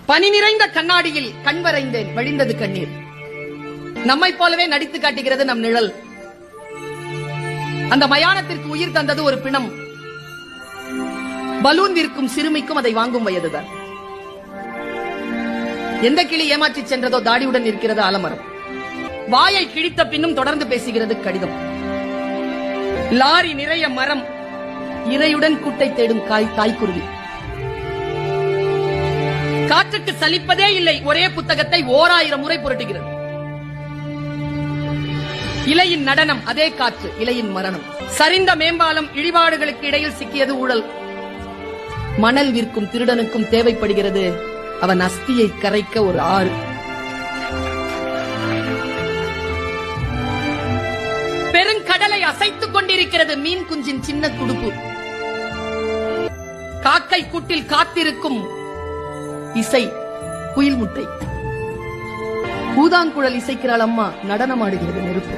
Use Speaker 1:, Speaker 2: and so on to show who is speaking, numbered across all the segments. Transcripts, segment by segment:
Speaker 1: பனி நிறைந்த கண்ணாடியில் கண் வரைந்தேன், வழிந்தது கண்ணீர். நம்மை போலவே நடித்து காட்டுகிறது நம் நிழல். அந்த மயானத்திற்கு உயிர் தந்தது ஒரு பிணம். பலூன் விற்கும் சிறுமிக்கும் அதை வாங்கும் வயதுதான். எந்த கிளி ஏமாற்றி சென்றதோ தாடியுடன் இருக்கிறது ஆலமரம். வாயை கிழித்த பின்னும் தொடர்ந்து பேசுகிறது கடிதம். லாரி நிறைய மரம், இரையுடன் கூட்டை தேடும் தாய்க்குருவி. காற்றுக்கு சலிப்பதே இல்லை, ஒரே புத்தகத்தை 1000 முறை புரட்டுகிறது. இலையின் நடனம், அதே காற்று, இலையின் மரணம். சரிந்த மேம்பாலம், இடிபாடுகளுக்கு இடையில் சிக்கியது ஊழல். மணல் விற்கும் திருடனுக்கும் தேவைப்படுகிறது அவன் அஸ்தியை கரைக்க ஒரு ஆறு. பெருங்கடலை அசைத்துக் கொண்டிருக்கிறது மீன் குஞ்சின் சின்ன துடுப்பு. காக்கை கூட்டில் காத்திருக்கும் இசை, குயில் முட்டை. பூதாங்குழல் இசைக்கிறாள் அம்மா, நடனமாடுகிறது நெருப்பு.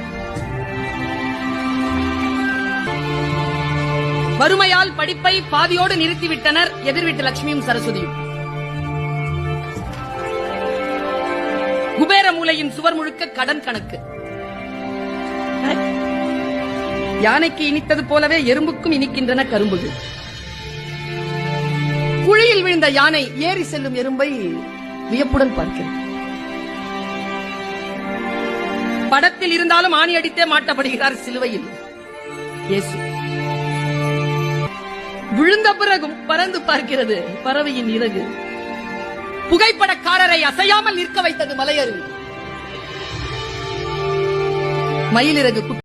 Speaker 1: வறுமையால் படிப்பை பாதியோடு நிறுத்திவிட்டனர் எதிர்விட்டு லட்சுமியும் சரஸ்வதியும். குபேர மூலையின் சுவர் முழுக்க கடன் கணக்கு. யானைக்கு இனித்தது போலவே எறும்புக்கும் இனிக்கின்றன கரும்புகள். குழியில் விழுந்த யானை ஏறி செல்லும் எறும்பை வியப்புடன் பார்க்கிறது. படத்தில் இருந்தாலும் ஆணி அடித்தே மாட்டப்படுகிறார் சிலுவையில் இயேசு. விழுந்த பிறகும் பறந்து பார்க்கிறது பறவையின் இறகு. புகைப்படக்காரரை அசையாமல் நிற்க வைத்தது மலையருவி. மயிலிறகு